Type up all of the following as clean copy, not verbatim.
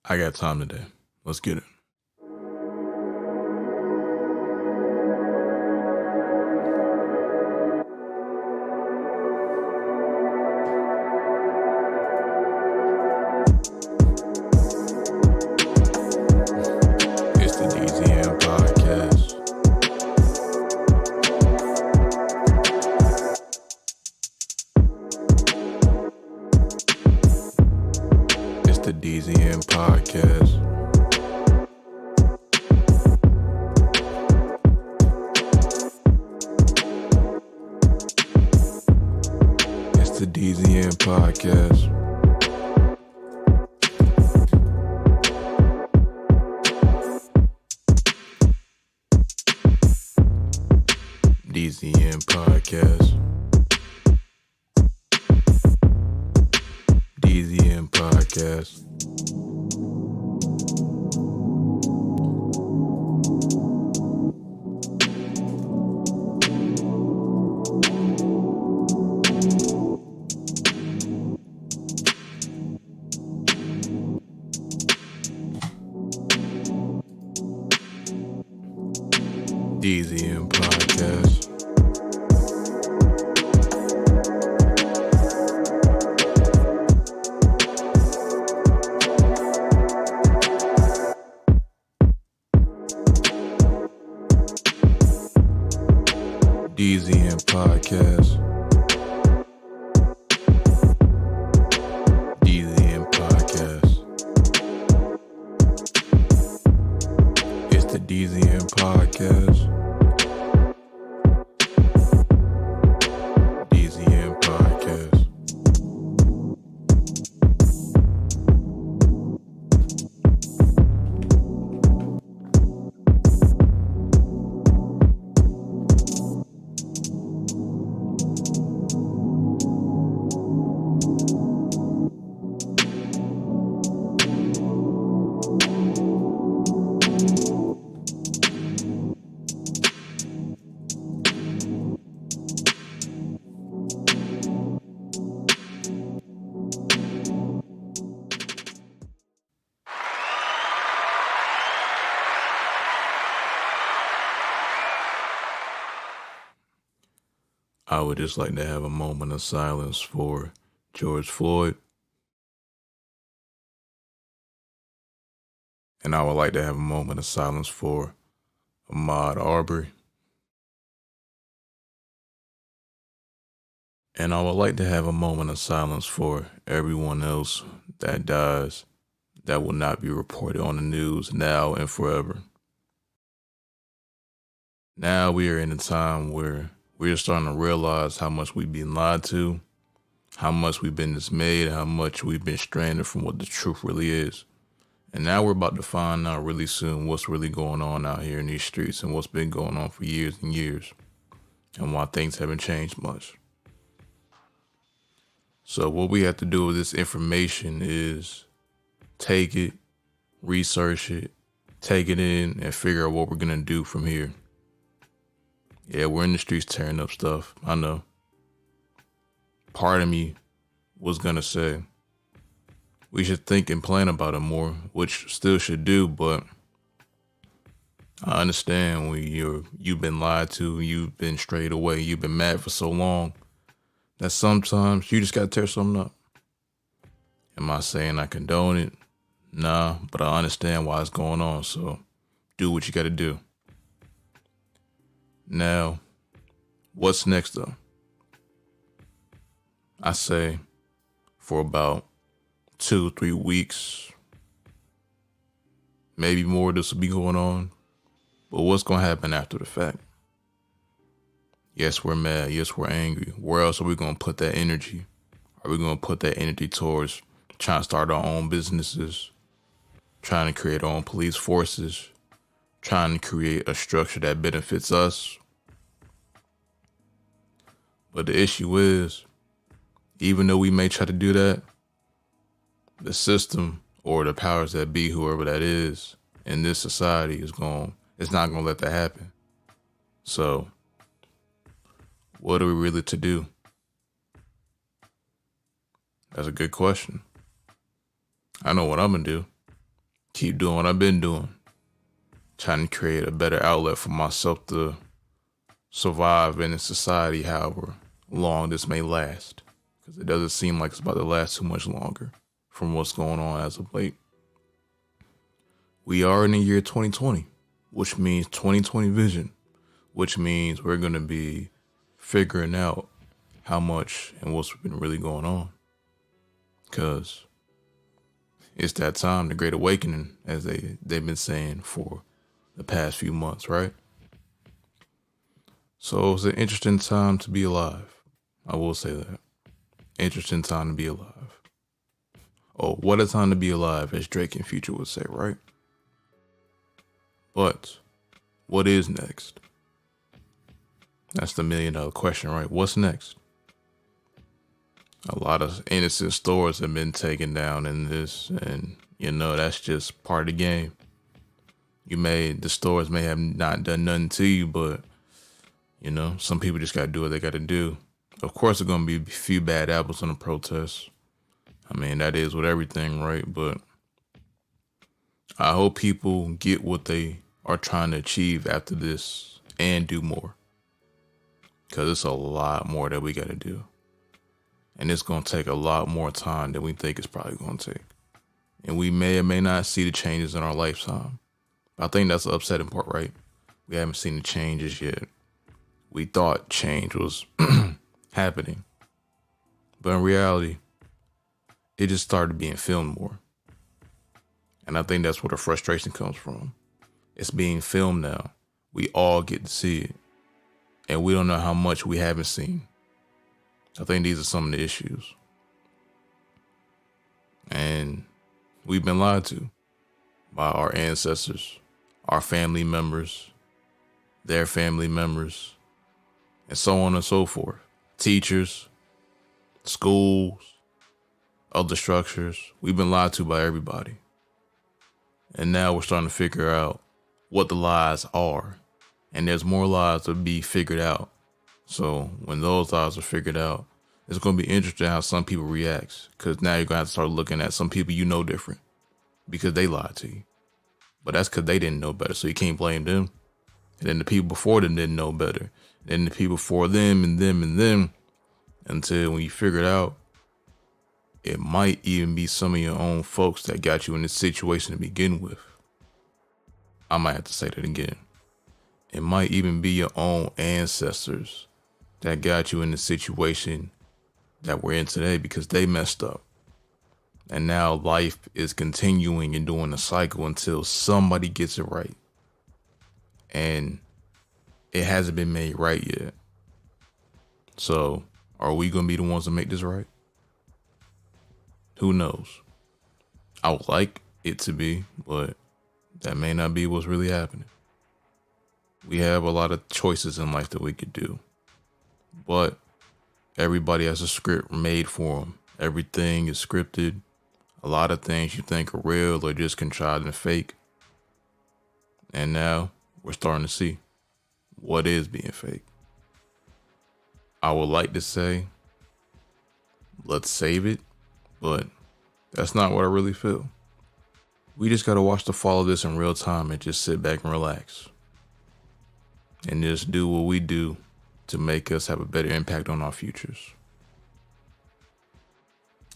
I got time today. Let's get it. It's the DZN Podcast. It's the DZN Podcast. It's the DZN Podcast. DZN Podcast. DZN Podcast. DZN Podcast. DZN Podcast. DZN Podcast. It's the DZN Podcast. DZN Podcast. I would just like to have a moment of silence for George Floyd. And I would like to have a moment of silence for Ahmaud Arbery. And I would like to have a moment of silence for everyone else that dies that will not be reported on the news now and forever. Now we are in a time where we're starting to realize how much we've been lied to, how much we've been dismayed, how much we've been stranded from what the truth really is. And now we're about to find out really soon what's really going on out here in these streets and what's been going on for years and years and why things haven't changed much. So what we have to do with this information is take it, research it, take it in, and figure out what we're going to do from here. Yeah, we're in the streets tearing up stuff. I know. Part of me was going to say we should think and plan about it more, which still should do, but I understand when you've been lied to, you've been strayed away, you've been mad for so long that sometimes you just got to tear something up. Am I saying I condone it? Nah, but I understand why it's going on, so do what you got to do. Now, what's next though? I say for about 2-3 weeks, maybe more, this will be going on. But what's going to happen after the fact? Yes, we're mad. Yes, we're angry. Where else are we going to put that energy? Are we going to put that energy towards trying to start our own businesses, trying to create our own police forces, trying to create a structure that benefits us? But the issue is, even though we may try to do that, the system or the powers that be, whoever that is in this society, it's not going to let that happen. So what are we really to do? That's a good question. I know what I'm going to do. keep doing what I've been doing, trying to create a better outlet for myself to survive in a society, however long this may last, because it doesn't seem like it's about to last too much longer from what's going on as of late. We are in the year 2020, which means 2020 vision, which means we're going to be figuring out how much and what's been really going on. Because it's that time, the Great Awakening, as they've been saying for the past few months, right? So it's an interesting time to be alive. I will say that. Interesting time to be alive. Oh, what a time to be alive, as Drake and Future would say, right? But what is next? That's the $1 million question, right? What's next? A lot of innocent stores have been taken down in this, and that's just part of the game. The stores may have not done nothing to you, but some people just gotta do what they gotta do. Of course, there's gonna be a few bad apples in the protests. I mean, that is with everything, right? But I hope people get what they are trying to achieve after this and do more. Because it's a lot more that we got to do. And it's going to take a lot more time than we think it's probably going to take. And we may or may not see the changes in our lifetime. I think that's the upsetting part, right? We haven't seen the changes yet. We thought change was happening. But in reality, it just started being filmed more. And I think that's where the frustration comes from. It's being filmed now. We all get to see it. And we don't know how much we haven't seen. I think these are some of the issues. And we've been lied to by our ancestors, our family members, their family members, and so on and so forth. Teachers, schools, other structures. We've been lied to by everybody. And now we're starting to figure out what the lies are. And there's more lies to be figured out. So when those lies are figured out, it's going to be interesting how some people react. Because now you're going to have to start looking at some people different because they lied to you. But that's because they didn't know better. So you can't blame them. And then the people before them didn't know better. And then the people before them and them and them. Until when you figure it out, it might even be some of your own folks that got you in this situation to begin with. I might have to say that again. It might even be your own ancestors that got you in the situation that we're in today because they messed up. And now life is continuing and doing a cycle until somebody gets it right. And it hasn't been made right yet. So are we going to be the ones that make this right? Who knows? I would like it to be, but that may not be what's really happening. We have a lot of choices in life that we could do, but everybody has a script made for them. Everything is scripted. A lot of things you think are real or just contrived and fake. And now we're starting to see what is being fake. I would like to say, let's save it, but that's not what I really feel. We just got to watch the fall of this in real time and just sit back and relax. And just do what we do to make us have a better impact on our futures.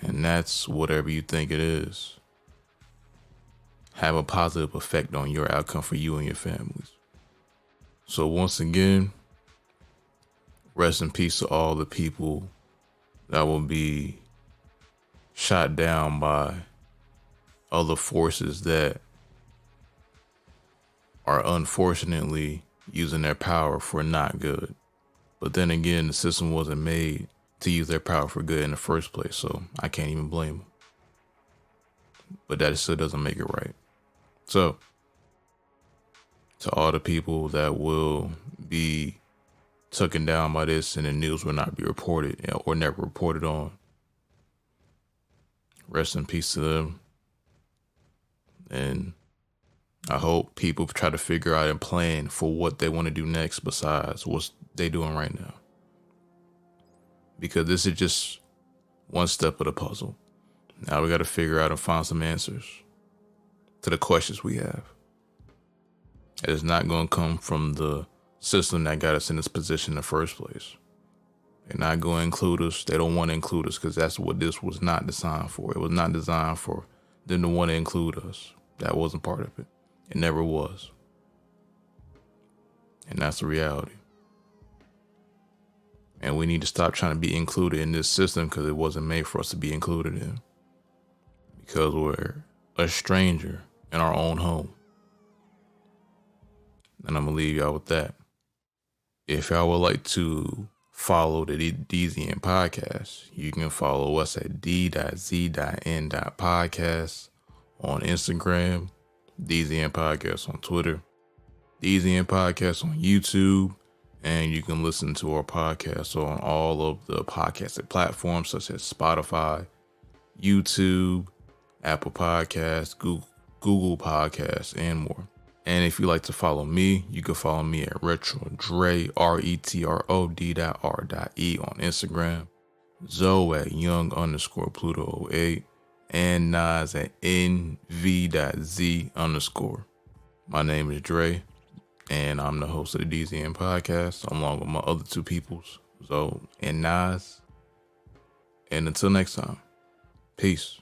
And that's whatever you think it is. Have a positive effect on your outcome for you and your families. So once again, rest in peace to all the people that will be shot down by other forces that are unfortunately using their power for not good. But then again, the system wasn't made to use their power for good in the first place, so I can't even blame them. But that still doesn't make it right. So, to all the people that will be taken down by this and the news will not be reported or never reported on, rest in peace to them. And I hope people try to figure out and plan for what they want to do next besides what they're doing right now. Because this is just one step of the puzzle. Now we got to figure out and find some answers. to the questions we have. It is not going to come from the system that got us in this position in the first place. They're not going to include us. They don't want to include us because that's what this was not designed for. It was not designed for them to want to include us. That wasn't part of it. It never was. And that's the reality. And we need to stop trying to be included in this system because it wasn't made for us to be included in. Because we're a stranger in our own home. And I'm going to leave y'all with that. If y'all would like to follow the DZN Podcast, you can follow us at d.z.n podcast on Instagram, DZN Podcast on Twitter, DZN Podcast on YouTube, and you can listen to our podcast on all of the podcasting platforms such as Spotify, YouTube, Apple Podcasts, Google Podcasts, and more. And if you like to follow me, you can follow me at Retro Dre, RETROD.R.E on Instagram, Zoe at Young_Pluto08, and Nas at NV.Z_. My name is Dre, and I'm the host of the DZN Podcast, along with my other two peoples, Zoe and Nas. And until next time, peace.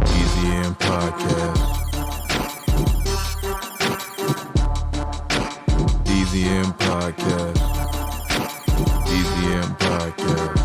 DZN Podcast. DZN Podcast. DZN Podcast.